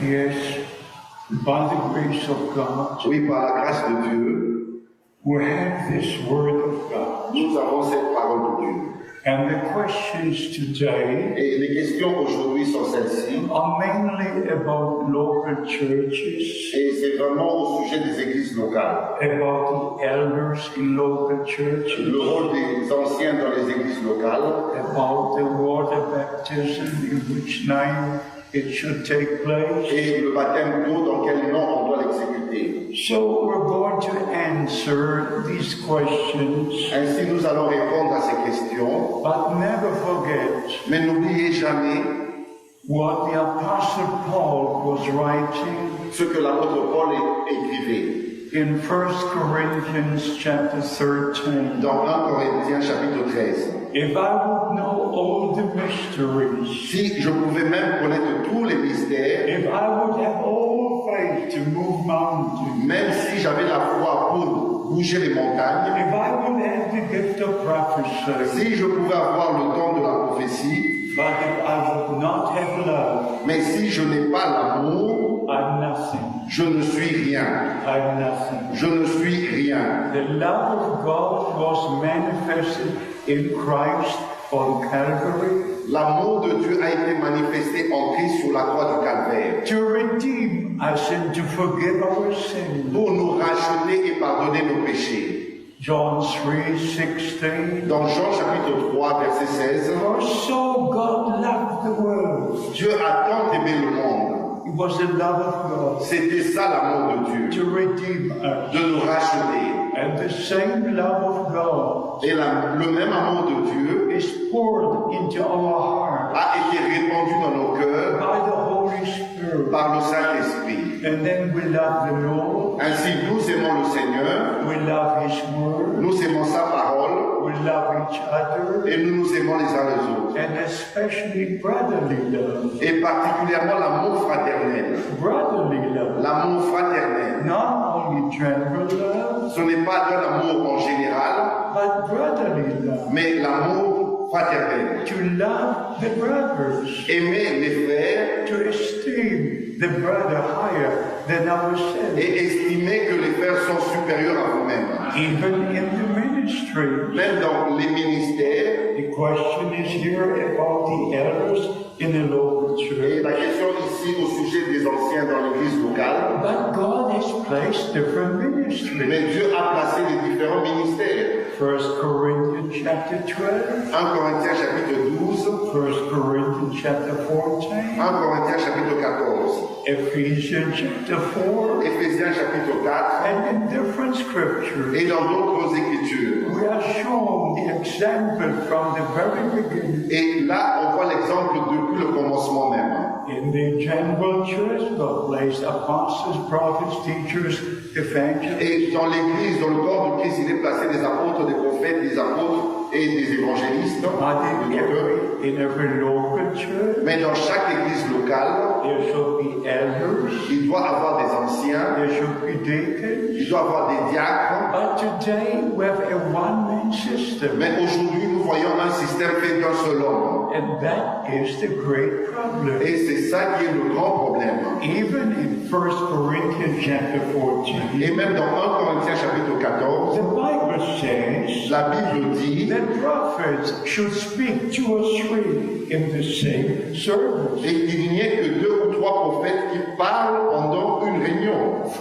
Yes, by the grace of God, Oui, par la grâce de Dieu, we have this Word of God. nous avons cette parole de Dieu. And the questions today Et les questions aujourd'hui sont celles-ci. are mainly about local churches, Et c'est vraiment au sujet des églises locales. about the elders in local churches, Le rôle des anciens dans les églises locales, about the water baptism, in which name it should take place. et le baptême d'eau, dans quel nom on doit l'exécuter. So we're going to answer these questions, Ainsi, nous allons répondre à ces questions, but never forget mais n'oubliez jamais what the Apostle Paul was writing ce que l'apôtre Paul écrivait in 1 Corinthians chapter 13. dans 1 Corinthiens chapitre 13. If I would know all the mysteries, Si je pouvais même connaître tous les mystères, if I would have all faith to move mountains, même si j'avais la foi pour bouger les montagnes, if I would have the gift of prophecy, si je pouvais avoir le don de la prophétie, but if I would not have love, mais si je n'ai pas l'amour, I'm nothing. je ne suis rien. I'm nothing. Je ne suis rien. The love of God was manifested in Christ on Calvary L'amour de Dieu a été manifesté en Christ sur la croix du Calvaire to redeem us and to forgive our sins. pour nous racheter et pardonner nos péchés. John 3:16. Dans Jean chapitre 3, verset 16, For so God loved the world. Dieu a tant aimé le monde. It was the love of God C'était ça l'amour de Dieu, to redeem us. de nous racheter. And the same love of God Et le même amour de Dieu is poured into our heart a été répandu dans nos cœurs by the Holy Spirit. par le Saint-Esprit. And then we love the Lord, Ainsi, nous aimons le Seigneur, we love His Word, nous aimons sa parole we love each other, et nous nous aimons les uns les autres. and especially brotherly love. Et particulièrement l'amour fraternel. Brotherly love. L'amour fraternel. Not only general love, Ce n'est pas d'un amour en général, but brotherly love. mais l'amour fraternel. To love the brothers, Aimer les frères to esteem the brother higher than ourselves. et estimer que les frères sont supérieurs à vous-même. Even in the ministry, Même dans les ministères, the question is here about the elders in the local et church. la question ici au sujet des anciens dans l'église locale, But God has placed different ministries. mais Dieu a placé les différents ministères. 1 Corinthians chapter 12, 1 Corinthiens chapitre 12, 1 Corinthians chapter 14, 1 Corinthiens chapitre 14, Ephesians chapter 4, Éphésiens chapitre 4, and in different scriptures. et dans d'autres écritures. We are shown the example from the very beginning. Et là, on voit l'exemple depuis le commencement même. In the general church, God placed apostles, prophets, teachers, evangelists. Et dans l'église, dans le corps de Christ, il est placé des apôtres, des prophètes, des apôtres et des évangélistes. But in every local church, Mais dans chaque église locale, there should be elders, il doit avoir des anciens, there should be deacons. il doit avoir des diacres. But today we have a one-man system, Mais aujourd'hui, nous voyons un système fait d'un seul homme. and that is the great problem. Et c'est ça qui est le grand problème. Even in 1 Corinthians chapter 14, Et même dans 1 Corinthiens chapitre 14, the Bible says la Bible dit that prophets should speak 2 or 3 in the same service. et qu'il n'y ait que 2 ou 3 prophètes qui parlent pendant une réunion. 1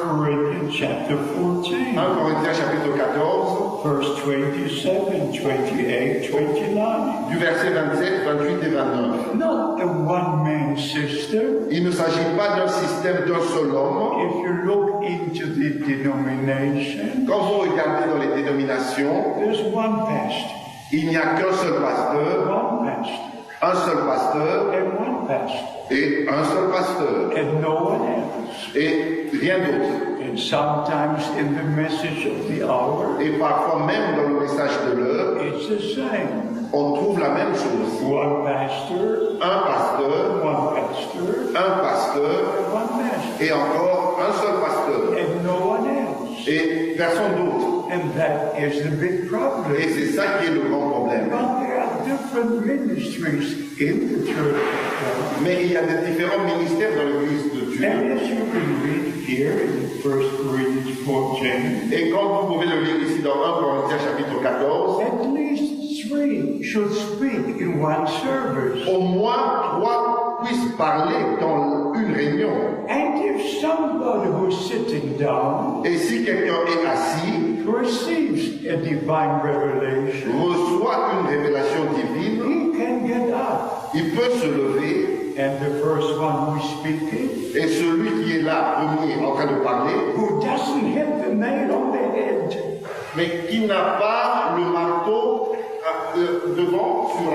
Corinthians chapter 14, 1 Corinthiens chapitre 14, verse 27, 28, 29. du verset 27, 28 et 29. Not a one-man system. Il ne s'agit pas d'un système d'un seul homme. If you look into the denomination, Quand vous regardez dans les dénominations, there's one pastor, il n'y a qu'un seul pasteur, one pastor, un seul pasteur and one pastor, et un seul pasteur and no one else. et rien d'autre. And sometimes in the message of the hour, Et parfois même dans le message de l'heure, it's the same. on trouve la même chose. One pastor, Un pasteur, one pastor, un pasteur and one master, et encore un seul pasteur and no one else. et personne d'autre. And that is the big problem. Et c'est ça qui est le grand problème. But there are different different ministries in the church of God. Mais il y a des différents ministères dans l'Église de Dieu. And as you can read here in 1 Corinthians 14, Et quand vous pouvez le lire ici dans 1 Corinthiens chapitre 14, at least 3 should speak in one service. au moins 3 puissent parler dans une réunion. And if somebody who's sitting down Et si quelqu'un est assis, receives a divine revelation, reçoit une révélation divine, he can get up. il peut se lever, And the first one who's speaking, et celui qui est là, premier, en train de parler, who doesn't hit the nail on the head, mais qui n'a pas le marteau devant sur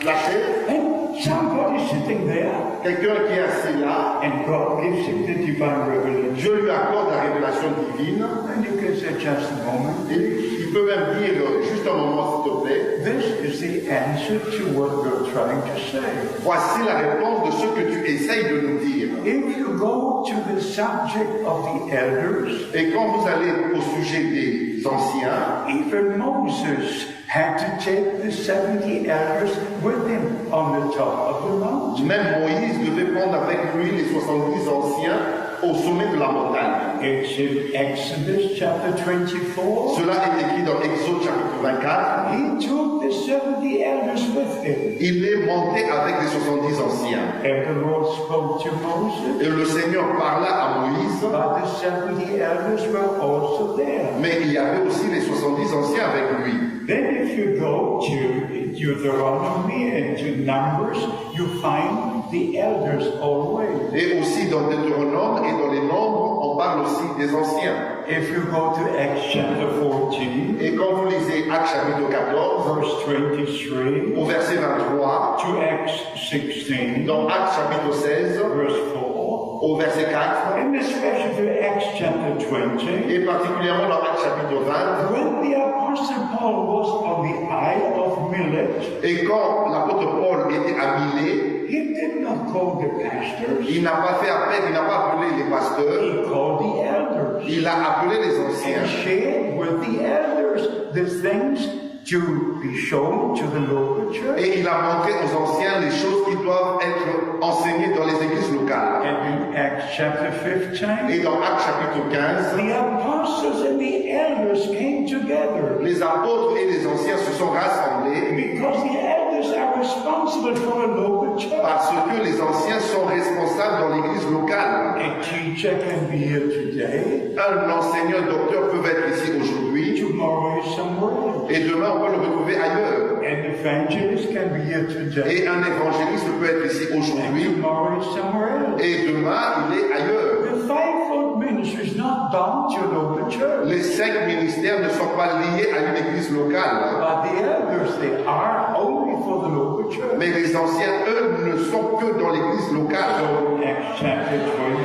la chaise, and somebody sitting there, quelqu'un qui est assis là, and God gives him the divine revelation. je lui accorde la révélation divine, And you can say, just a moment. et il peut même dire, juste un moment s'il te plaît, This is the answer to what you're trying to say. voici la réponse de ce que tu essayes de nous dire. If you go to the subject of the elders, Et quand vous allez au sujet des anciens, even Moses had to take the 70 elders with him on the top of the mountain. même Moïse devait prendre avec lui les 70 anciens au sommet de la montagne. It's in Exodus chapter 24. Cela est écrit dans Exode chapitre 24. He took the 70 elders with him. Il est monté avec les 70 anciens. And the Lord spoke to Moses, Et le Seigneur parla à Moïse, but the 70 elders were also there. mais il y avait aussi les 70 anciens avec lui. Then if you go to Deuteronomy and to Numbers, you find the elders always. Et aussi dans Deutéronome et dans les Nombres, on parle aussi des anciens. If you go to Acts chapter 14, Et quand vous lisez Actes chapitre 14, verse 23, au verset 23, to Acts 16, dans Actes chapitre 16, verse 4, au verset 4, and especially to Acts chapter 20, et particulièrement dans Actes chapitre 20, when the Apostle Paul was on the Isle of Millet, et quand l'apôtre Paul était à Milet, he did not call the pastors, il n'a pas fait appel, il n'a pas appelé les pasteurs, he called the elders. il a appelé les anciens. And shared with the elders the things to be shown to the local church. Et il a montré aux anciens les choses qui doivent être enseignées dans les églises locales. And in Acts chapter 15, Et dans Actes chapitre 15, the apostles and the elders came together les apôtres et les anciens se sont rassemblés because the elders are responsible for a local church. parce que les anciens sont responsables dans l'église locale. A teacher can be here today, Un enseignant docteur peut être ici aujourd'hui tomorrow is somewhere else. et demain on peut le retrouver ailleurs. An evangelist can be here today, Et un évangéliste peut être ici and aujourd'hui tomorrow is somewhere else. et demain il est ailleurs. The fivefold ministry is not bound to a local church. Les 5 ministères ne sont pas liés à une église locale. But the elders, they are only for the local church. Mais les anciens, eux, ne sont que dans l'église locale. So in Acts chapter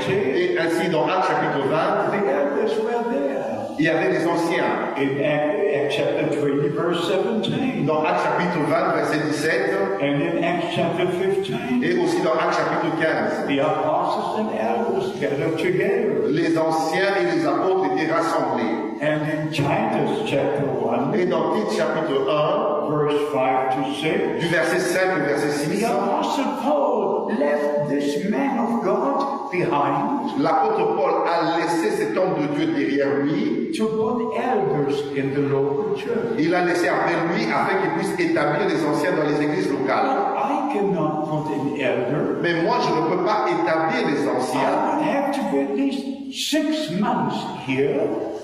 20, Et ainsi, dans Actes chapitre 20, the elders were there. il y avait les anciens. In Acts chapter 20, verse 17. Dans Actes chapitre 20, verset 17, And in Acts chapter 15, et aussi dans Actes chapitre 15, the apostles and elders gathered together. les anciens et les apôtres étaient rassemblés. And in Titus chapter 1, Et dans Tite chapitre 1, verse 5 to 6, du verset 5 au verset the 6, apostle Paul left this man of God behind l'apôtre Paul a laissé cet homme de Dieu derrière lui. to put elders in the local church. Il a laissé après lui afin qu'il puisse établir les anciens dans les églises locales. I cannot put an elder. Mais moi, je ne peux pas établir les anciens. I would have to be at least 6 months here.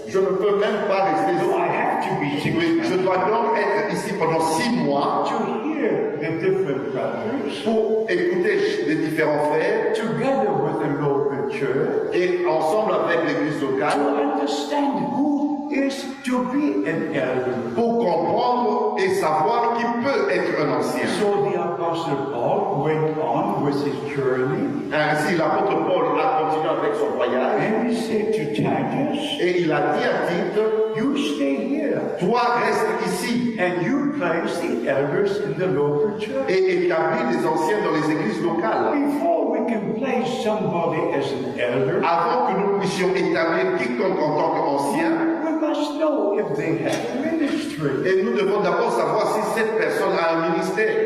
Je ne peux même pas rester. So I have to be 6 Oui, je months dois donc être ici pendant 6 mois to hear the different brothers pour écouter les différents frères together with the local church et ensemble avec l'église to locale understand who is to be an elder. pour comprendre et savoir qui peut être un ancien. So the apostle Paul went on with his journey Ainsi, l'apôtre Paul a continué avec son voyage and he said to Titus, et il a dit à Tite, you stay here toi reste ici and you place the elders in the local church. et établis les anciens dans les églises locales. Before we can place somebody as an elder, Avant que nous puissions établir quiconque en tant qu'ancien, we must know if they have a ministry. et nous devons d'abord savoir si cette personne a un ministère.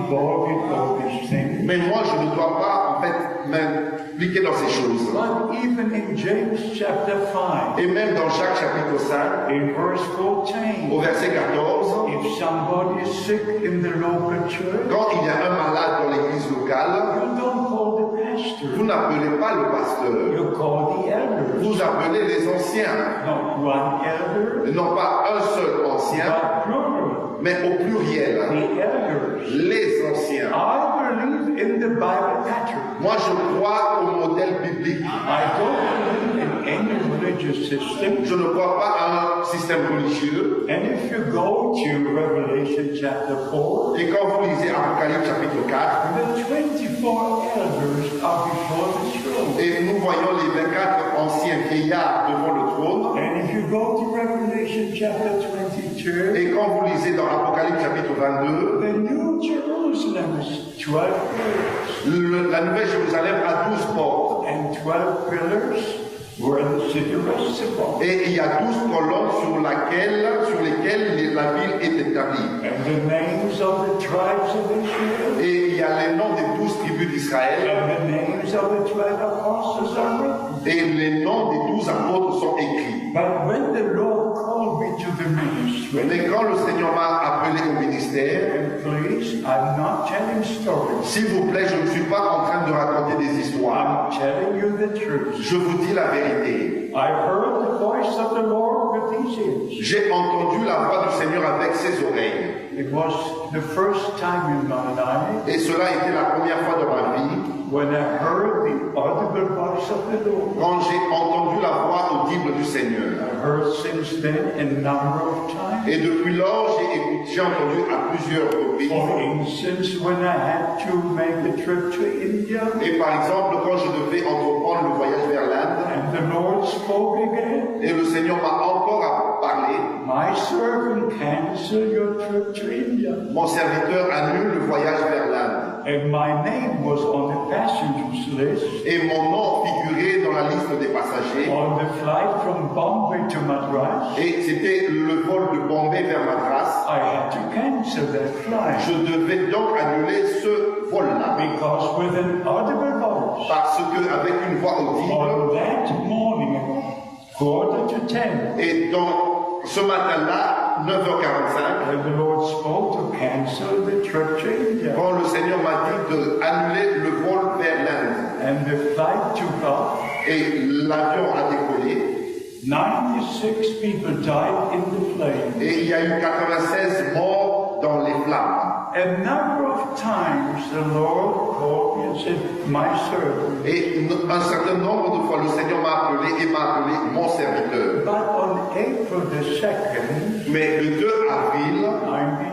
involved in all these things. Mais moi, je ne dois pas, en fait, m'impliquer dans ces choses. But even in James chapter 5, Et même dans Jacques chapitre 5, in verse 14, au verset 14, if somebody is sick in the local church, quand il y a un malade dans l'église locale, you don't call the pastor, vous n'appelez pas le pasteur, you call the elders. vous appelez les anciens. Not one elder, Non pas un seul ancien, but plural. mais au pluriel. The elders. Les anciens. I believe in the Bible pattern. Moi, je crois au modèle biblique. I don't believe in any religious system. Je ne crois pas à un système religieux. And if you go to Revelation chapter 4, Et quand vous lisez Apocalypse chapitre 4, the 24 elders are before the throne. et nous voyons les 24 anciens vieillards devant le trône, And if you go to Revelation chapter 22, et quand vous lisez dans Apocalypse chapitre 22, the New Jerusalem is 12 pillars. la Nouvelle Jérusalem a 12 portes, And 12 pillars where the city rests upon. et il y a 12 colonnes sur lesquelles la ville est établie. And the names of the tribes of Israel Et il y a les noms des 12 tribus d'Israël, and the names of the 12 apostles are written. et les noms des 12 apôtres sont écrits. But when the Lord called me to the ministry, Mais quand le Seigneur m'a appelé au ministère, and please, I'm not telling stories. s'il vous plaît, je ne suis pas en train de raconter des histoires. I'm telling you the truth. Je vous dis la vérité. I heard the voice of the Lord with these ears. J'ai entendu la voix du Seigneur avec ses oreilles. It was the first time in my life Et cela a été la première fois dans ma vie when I heard the audible voice of the Lord. quand j'ai entendu la voix audible du Seigneur. I heard since then a number of times. Et depuis lors, j'ai entendu à plusieurs reprises. For instance, when I had to make a trip to India, Et par exemple, quand je devais entreprendre le voyage vers l'Inde, and the Lord spoke again, et le Seigneur m'a encore parlé, my servant cancel your trip to India. mon serviteur annule le voyage vers l'Inde. And my name was on the passengers list Et mon nom figurait dans la liste des passagers. on the flight from Bombay to Madras. Et c'était le vol de Bombay vers Madras. I had to cancel that flight Je devais donc annuler ce vol-là. because with an audible voice Parce qu'avec une voix audible, on that morning, 9:45, et donc ce matin-là, 9h45, and the Lord spoke to cancel the trip to India. quand le Seigneur m'a dit d'annuler le vol vers l'Inde, And the flight took off. et l'avion a décollé, 96 people died in the plane. et il y a eu 96 morts dans les flammes. A number of times the Lord called me and said, my servant. Et un certain nombre de fois, le Seigneur m'a appelé et m'a appelé mon serviteur. But on April the 2nd, Mais le 2 avril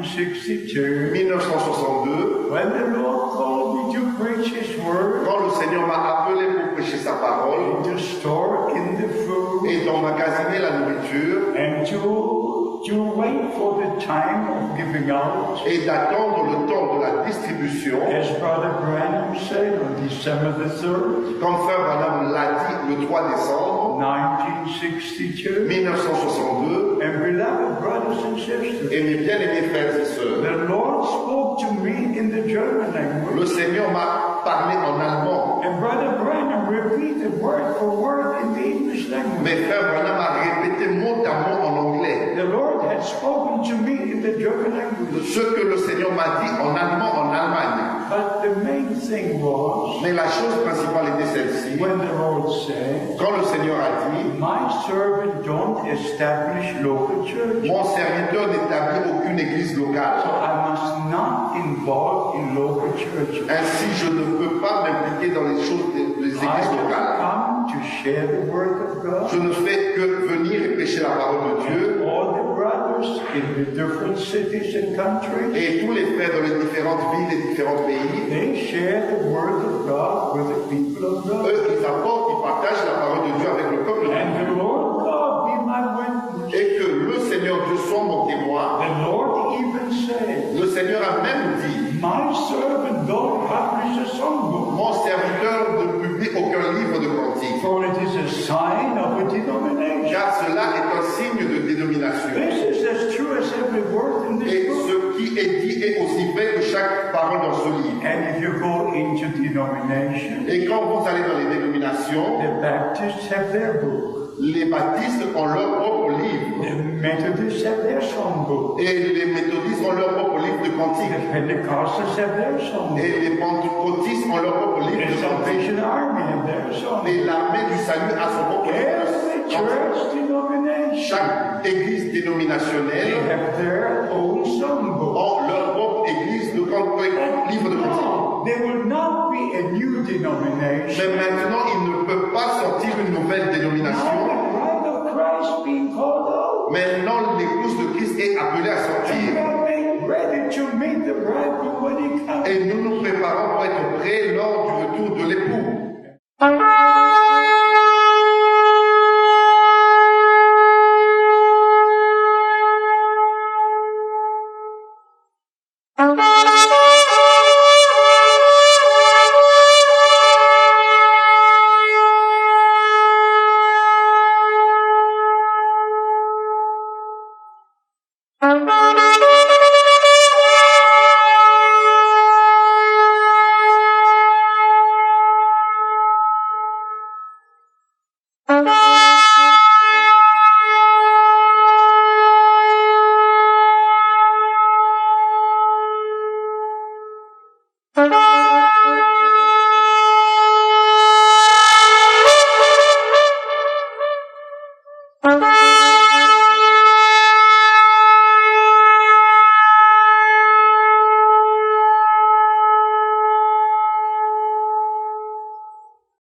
1962, 1962, when the Lord called me to preach His word, quand le Seigneur m'a appelé pour prêcher sa parole to store in the food, et d'emmagasiner la nourriture and to wait for the time of giving out, et d'attendre le temps de la distribution, as Brother Branham said on December the 3rd, comme Frère Branham l'a dit le 3 décembre 1962. 1962, And beloved brothers and sisters, et mes bien-aimés frères et sœurs, the Lord spoke to me in the German language, le Seigneur m'a parlé en allemand. and Brother Branham repeated word for word in the English language. Mais Frère Branham a répété mot à mot en anglais The Lord had spoken to me in the German language. ce que le Seigneur m'a dit en allemand en Allemagne. But the main thing was, Mais la chose principale était celle-ci. when the Lord said, Quand le Seigneur a dit, my servant don't establish local church. mon serviteur n'établit aucune église So locale. I must not involve in local churches. Ainsi, je ne peux pas m'impliquer dans les choses des I églises have locales. come to share the word of God. Je ne fais que venir et prêcher la parole de Dieu. All the brothers in the different cities and countries, Et tous les frères dans les différentes villes et différents pays, they share the word of God with the people of God. eux, ils apportent, ils partagent la parole de Dieu avec le peuple de Dieu. And the Lord God be my witness. Et que le Seigneur Dieu soit mon témoin. The Lord even said, Le Seigneur a même dit, my servant don't publish a songbook, mon serviteur ne publie aucun livre de cantique, for it is a sign of a denomination. car cela est un signe de dénomination. This is as true as every word in this Et book. ce qui qui est dit est aussi vrai que chaque parole dans ce livre. And if you go into denomination, Et quand vous allez dans les dénominations, the Baptists have their book. les baptistes ont leur propre livre. The Methodists have their songbook. Et les méthodistes ont leur propre livre de The cantique. Pentecostals have their songbook. Et les pentecôtistes ont leur propre livre The de cantique. Salvation Army have their Et songbook. l'armée du salut a son propre livre Every de cantique. church denomination, Chaque église they dénominationnelle have their own songbook. ont leur propre église de livre de cantique. No, there will not be a new denomination. Mais maintenant, ils ne peuvent pas sortir une nouvelle Now dénomination. the bride of Christ being called out. Maintenant, l'épouse de Christ est appelée à And sortir. we are made ready to meet the bridegroom when he comes. Et nous nous préparons pour être prêts lors du retour de l'époux.